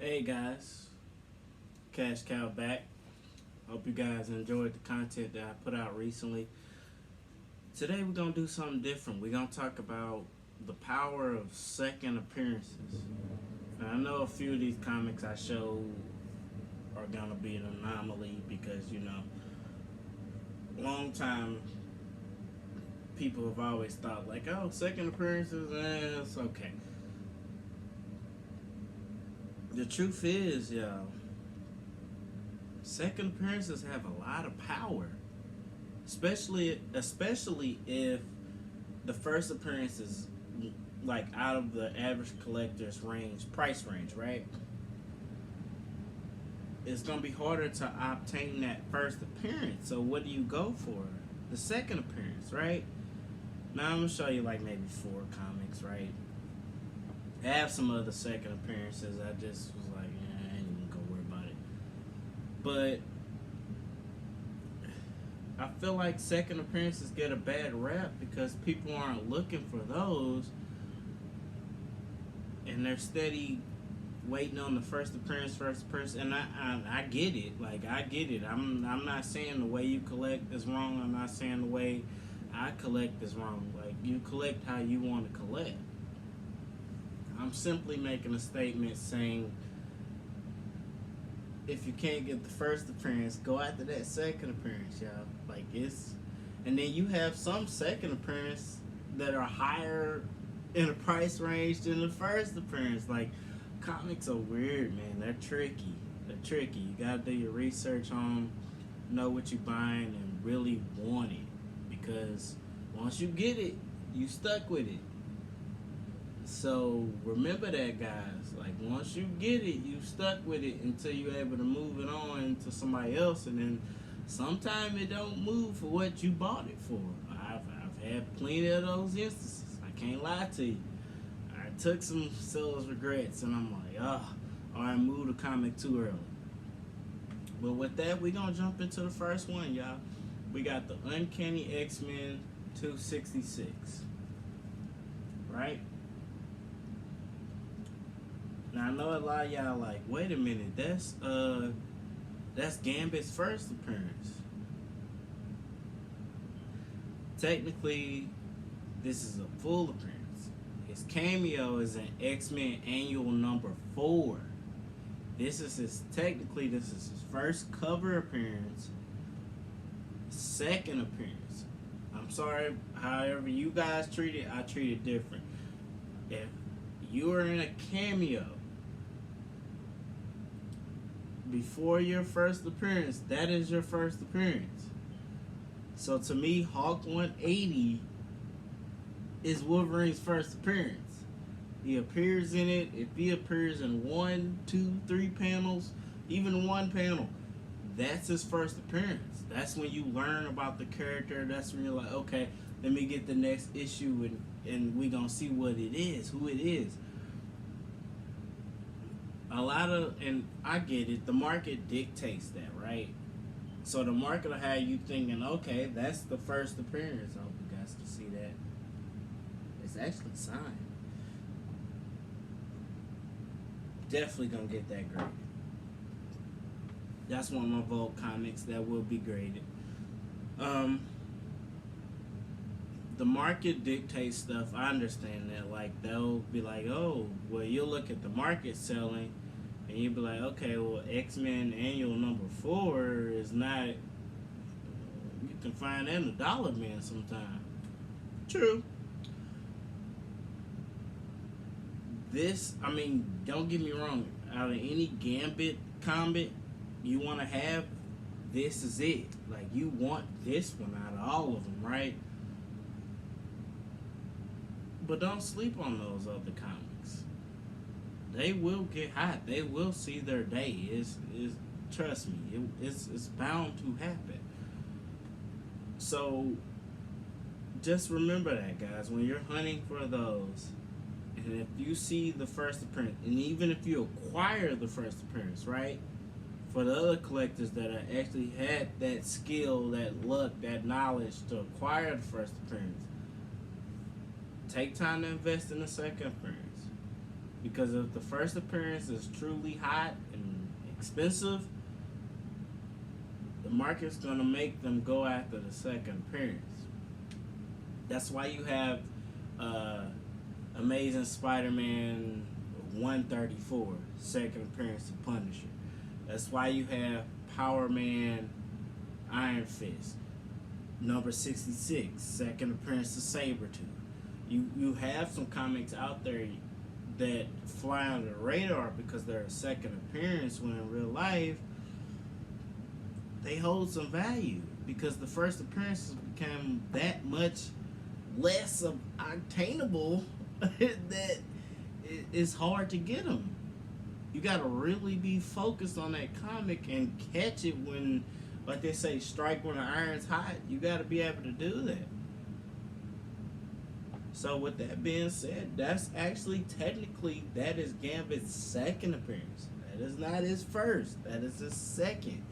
Hey guys, Cash Cow back. Hope you guys enjoyed the content that I put out recently. Today we're gonna do something different. We're gonna talk about the power of second appearances. And I know a few of these comics I show are gonna be an anomaly because long time people have always thought like, oh, second appearances, it's okay. The truth is, second appearances have a lot of power, especially if the first appearance is like out of the average collector's price range, right? It's gonna be harder to obtain that first appearance. So what do you go for? The second appearance, right? Now I'm gonna show you like maybe 4 comics, right? I have some other second appearances. I just was like, I ain't even gonna worry about it. But I feel like second appearances get a bad rap because people aren't looking for those, and they're steady waiting on the first appearance. And I get it. Like I get it. I'm not saying the way you collect is wrong. I'm not saying the way I collect is wrong. Like you collect how you want to collect. I'm simply making a statement saying if you can't get the first appearance, go after that second appearance, y'all. Like and then you have some second appearance that are higher in the price range than the first appearance. Like comics are weird, man. They're tricky. You gotta do your research on them, know what you're buying, and really want it. Because once you get it, you stuck with it. So remember that, guys. Like once you get it, you stuck with it until you're able to move it on to somebody else, and then sometimes it don't move for what you bought it for. I've had plenty of those instances. I can't lie to you. I took some sales regrets, and I'm like, or I moved a comic too early. But with that, we're gonna jump into the first one, y'all. We got the Uncanny X-Men 266, right? Now I know a lot of y'all like, wait a minute, that's Gambit's first appearance. Technically, this is a full appearance. His cameo is in X-Men Annual Number 4. This is his first cover appearance, second appearance. I'm sorry, however you guys treat it, I treat it different. If you are in a cameo before your first appearance, that is your first appearance. So to me, Hulk 180 is Wolverine's first appearance. He appears in it. If he appears in 1, 2, 3 panels, even 1 panel, that's his first appearance. That's when you learn about the character. That's when you're like, okay, let me get the next issue and we gonna see what it is, who it is. And I get it, the market dictates that, right? So the market will have you thinking, okay, that's the first appearance. I hope you guys can see that. It's actually signed. Definitely gonna get that graded. That's one of my Vault comics that will be graded. The market dictates stuff. I understand that. Like they'll be like, oh, well, you'll look at the market selling, and you'll be like, okay, well, X-Men Annual Number 4 is not. You can find that in the dollar bin sometime. True. Don't get me wrong. Out of any Gambit comic you want to have, this is it. Like you want this one out of all of them, right? But don't sleep on those other comics. They will get hot. They will see their day. Trust me, it's bound to happen. So just remember that, guys, when you're hunting for those, and if you see the first appearance, and even if you acquire the first appearance, right? For the other collectors that actually had that skill, that luck, that knowledge to acquire the first appearance, take time to invest in the second appearance. Because if the first appearance is truly hot and expensive, the market's gonna make them go after the second appearance. That's why you have uh, Amazing Spider-Man 134, second appearance of Punisher. That's why you have Power Man Iron Fist, number 66, second appearance of Sabretooth. You have some comics out there that fly under the radar because they're a second appearance, when in real life they hold some value because the first appearances become that much less obtainable that it's hard to get them. You gotta really be focused on that comic and catch it when, like they say, strike when the iron's hot. You gotta be able to do that. So with that being said, that's actually technically that is Gambit's second appearance. That is not his first. That is his second.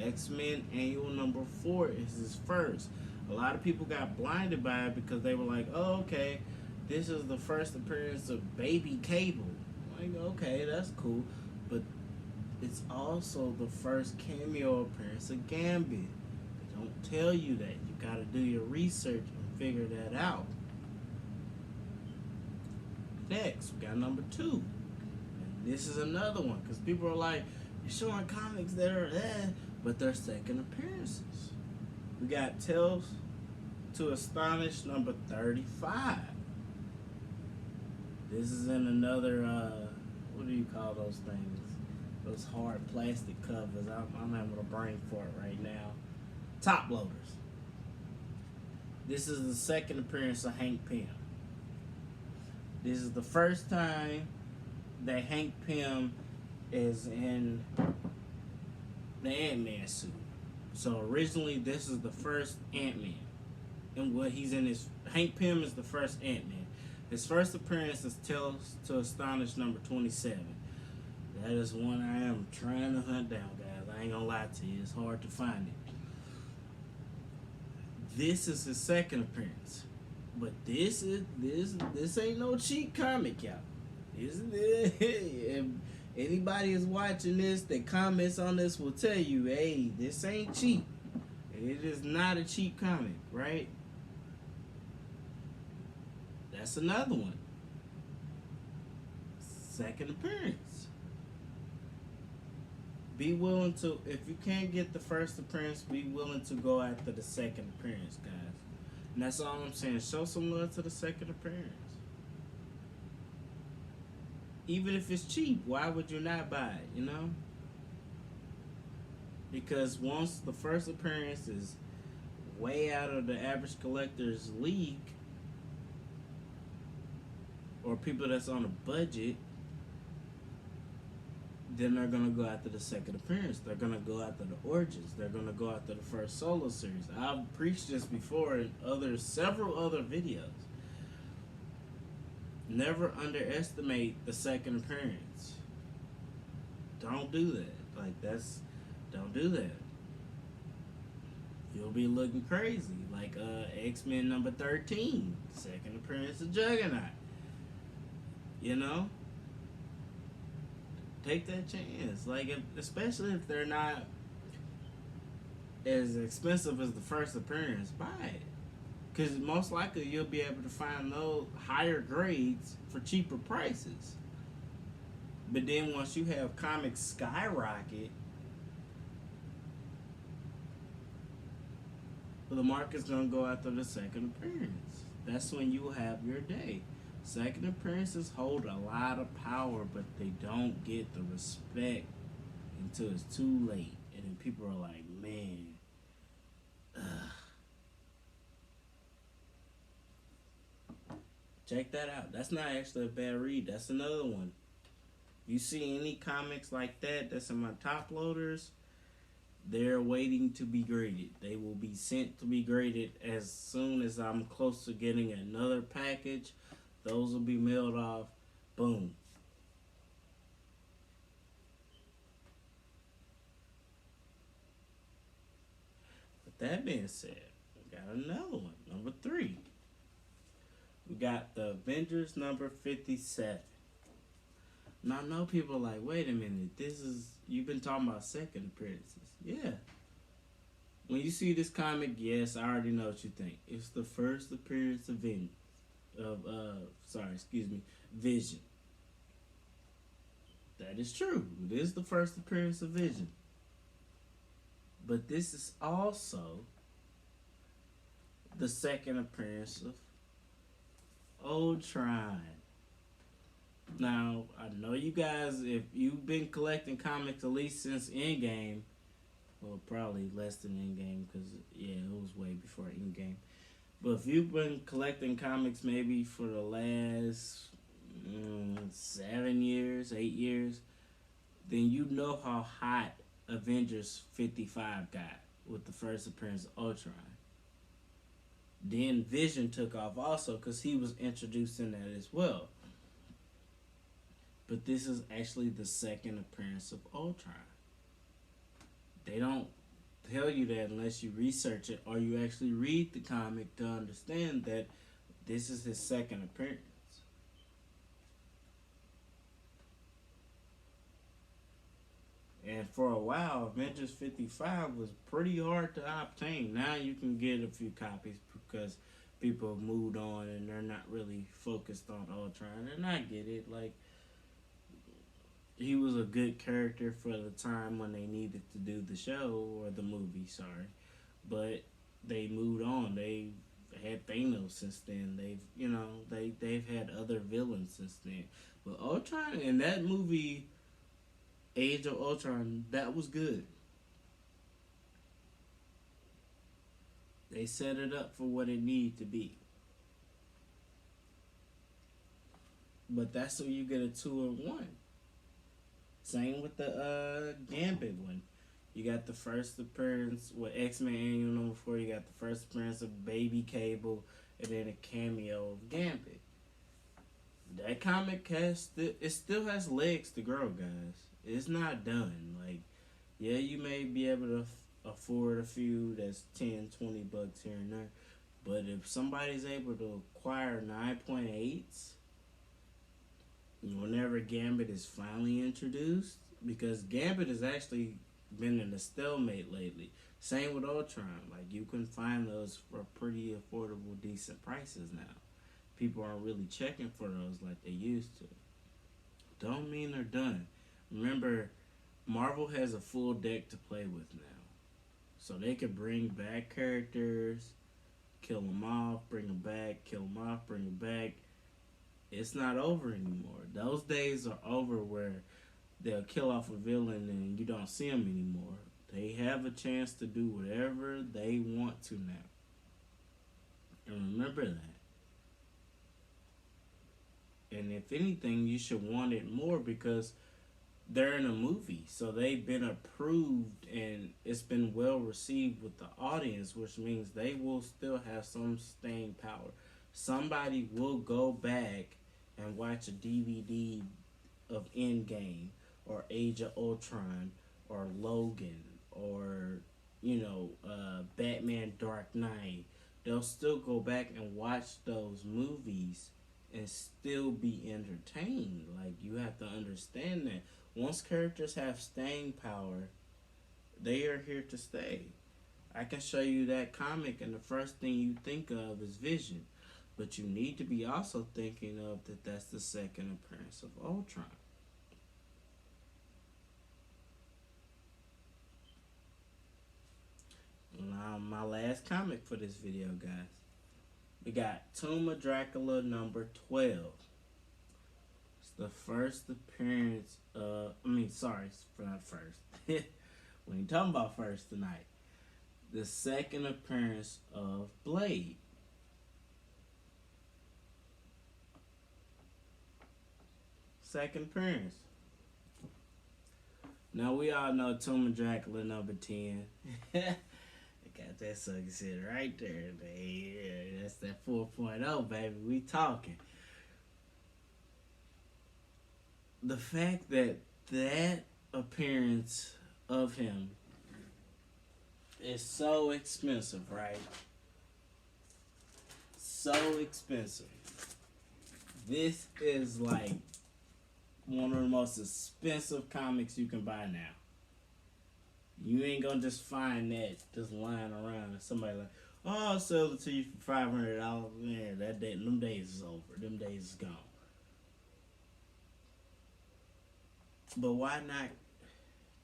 X-Men Annual Number 4 is his first. A lot of people got blinded by it because they were like, oh, okay, this is the first appearance of Baby Cable. Like, okay, that's cool. But it's also the first cameo appearance of Gambit. They don't tell you that. You gotta do your research and figure that out. Next, we got number 2. And this is another one, because people are like, you're showing comics that are there, but they're second appearances. We got Tales to Astonish number 35. This is in another, what do you call those things? Those hard plastic covers. I'm having a brain for it right now. Top loaders. This is the second appearance of Hank Pym. This is the first time that Hank Pym is in the Ant-Man suit. So originally, this is the first Ant-Man. And what he's in his... Hank Pym is the first Ant-Man. His first appearance is Tales to Astonish number 27. That is one I am trying to hunt down, guys. I ain't gonna lie to you. It's hard to find it. This is his second appearance. But this ain't no cheap comic, y'all. If anybody is watching this that comments on this will tell you, hey, this ain't cheap. It is not a cheap comic, right? That's another one. Second appearance. Be willing to, if you can't get the first appearance, be willing to go after the second appearance, guys. And that's all I'm saying. Show some love to the second appearance. Even if it's cheap, why would you not buy it, you know? Because once the first appearance is way out of the average collector's league, or people that's on a budget, then they're going to go after the second appearance. They're going to go after the origins. They're going to go after the first solo series. I've preached this before in several other videos. Never underestimate the second appearance. Don't do that. Don't do that. You'll be looking crazy. Like X-Men number 13, second appearance of Juggernaut. You know? Take that chance. Like, especially if they're not as expensive as the first appearance, buy it. Because most likely you'll be able to find those higher grades for cheaper prices. But then once you have comics skyrocket, the market's going to go after the second appearance. That's when you will have your day. Second appearances hold a lot of power, but they don't get the respect until it's too late. And then people are like, man, check that out. That's not actually a bad read. That's another one. You see any comics like that that's in my top loaders, they're waiting to be graded. They will be sent to be graded as soon as I'm close to getting another package. Those will be mailed off. Boom. With that being said, we got another one. Number 3. We got the Avengers Number 57. Now, I know people are like, wait a minute, you've been talking about second appearances. Yeah. When you see this comic, yes, I already know what you think. It's the first appearance of Vision. That is true. It is the first appearance of Vision. But this is also the second appearance of Ultron. Now, I know you guys, if you've been collecting comics at least since Endgame, well, probably less than Endgame, because, yeah, it was way before Endgame. But if you've been collecting comics maybe for the last 7 years, 8 years, then you know how hot Avengers 55 got with the first appearance of Ultron. Then Vision took off also because he was introduced in that as well. But this is actually the second appearance of Ultron. They don't tell you that unless you research it or you actually read the comic to understand that this is his second appearance. And for a while, Avengers 55 was pretty hard to obtain. Now you can get a few copies because people have moved on and they're not really focused on Ultron. And I get it. Like, he was a good character for the time when they needed to do the show or the movie, sorry. But they moved on. They had Thanos since then. They've had other villains since then. But Ultron in that movie, Age of Ultron, that was good. They set it up for what it needed to be. But that's so you get a 2-in-1. Same with the Gambit one. You got the first appearance with X-Men Annual Number 4. You got the first appearance of Baby Cable, and then a cameo of Gambit. That comic still has legs to grow, guys. It's not done. Like, yeah, you may be able to afford a few that's $10, $20 here and there. But if somebody's able to acquire 9.8s, whenever Gambit is finally introduced, because Gambit has actually been in a stalemate lately. Same with Ultron. Like, you can find those for pretty affordable, decent prices now. People aren't really checking for those like they used to. Don't mean they're done. Remember, Marvel has a full deck to play with now. So they can bring back characters, kill them off, bring them back, kill them off, bring them back. It's not over anymore. Those days are over where they'll kill off a villain and you don't see them anymore. They have a chance to do whatever they want to now. And remember that. And if anything, you should want it more because they're in a movie. So they've been approved and it's been well received with the audience, which means they will still have some staying power. Somebody will go back and watch a DVD of Endgame or Age of Ultron or Logan or, Batman Dark Knight. They'll still go back and watch those movies and still be entertained. Like, you have to understand that once characters have staying power, they are here to stay. I can show you that comic and the first thing you think of is Vision. But you need to be also thinking of that's the second appearance of Ultron. Now, my last comic for this video, guys. We got Toma Dracula number 12. It's the first appearance of... not first. We ain't talking about first tonight. The second appearance of Blade. Second appearance. Now, we all know Toma Dracula number 10. Got that sucker shit right there. Yeah, that's that 4.0, baby. We talking. The fact that appearance of him is so expensive, right? So expensive. This is like one of the most expensive comics you can buy now. You ain't gonna just find that just lying around and somebody like, oh, I'll sell it to you for $500. Man, that day, them days is over. Them days is gone. But why not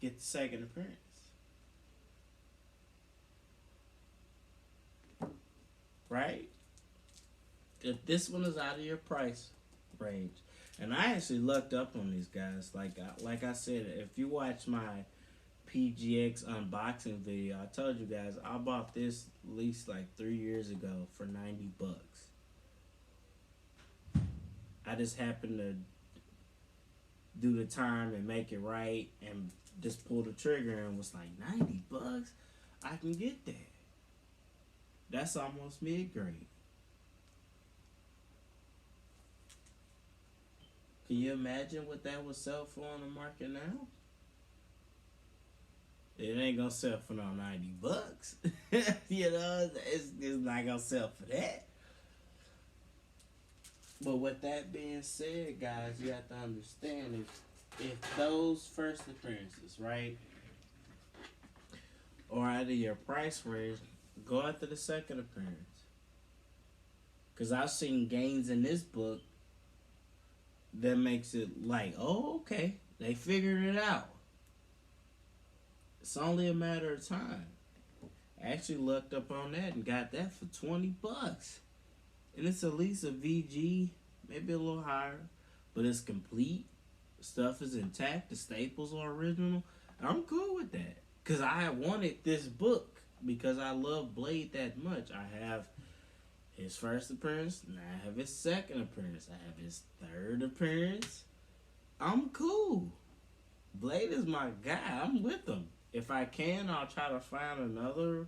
get the second appearance? Right? If this one is out of your price range, and I actually looked up on these guys. Like I said, if you watch my PGX unboxing video, I told you guys I bought this at least like 3 years ago for $90. I just happened to do the time and make it right and just pull the trigger and was like, $90? I can get that. That's almost mid-grade. Can you imagine what that would sell for on the market now? It ain't gonna sell for no $90. You know, it's not gonna sell for that. But with that being said, guys, you have to understand if those first appearances, right, or out of your price range, go after the second appearance. Because I've seen gains in this book that makes it like, oh, okay, they figured it out. It's only a matter of time. I actually looked up on that and got that for $20. And it's at least a VG, maybe a little higher, but it's complete. Stuff is intact. The staples are original. I'm cool with that. Because I wanted this book because I love Blade that much. I have his first appearance, and I have his second appearance. I have his third appearance. I'm cool. Blade is my guy. I'm with him. If I can, I'll try to find another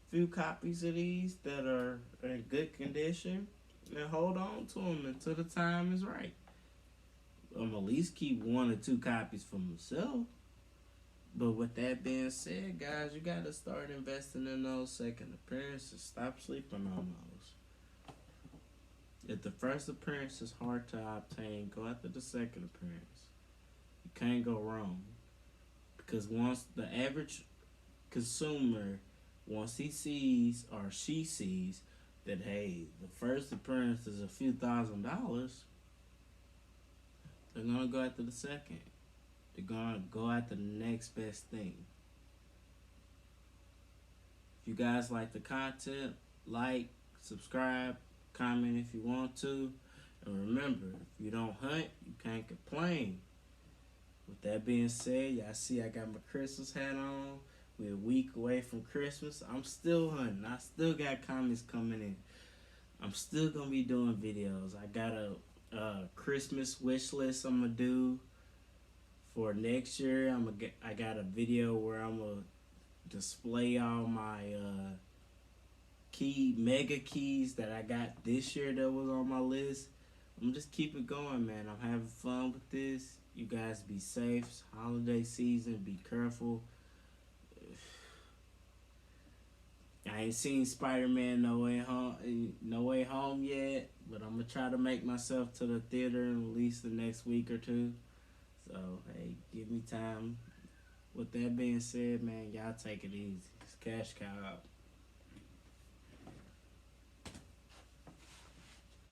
few copies of these that are in good condition and hold on to them until the time is right. I'm at least keep 1 or 2 copies for myself. But with that being said, guys, you got to start investing in those second appearances. Stop sleeping on those. If the first appearance is hard to obtain, go after the second appearance. You can't go wrong. Because once the average consumer, once he sees or she sees that, hey, the first appearance is a few $1,000s, they're going to go after the second. They're going to go after the next best thing. If you guys like the content, like, subscribe, comment if you want to. And remember, if you don't hunt, you can't complain. With that being said, y'all see I got my Christmas hat on. We're a week away from Christmas. I'm still hunting. I still got comments coming in. I'm still going to be doing videos. I got a Christmas wish list I'm going to do for next year. I got a video where I'm going to display all my mega keys that I got this year that was on my list. I'm just keep it going, man. I'm having fun with this. You guys be safe. It's holiday season. Be careful. I ain't seen Spider-Man No Way Home yet, but I'm gonna try to make myself to the theater in at least the next week or two. So hey, give me time. With that being said, man, y'all take it easy. It's Cash Cow out.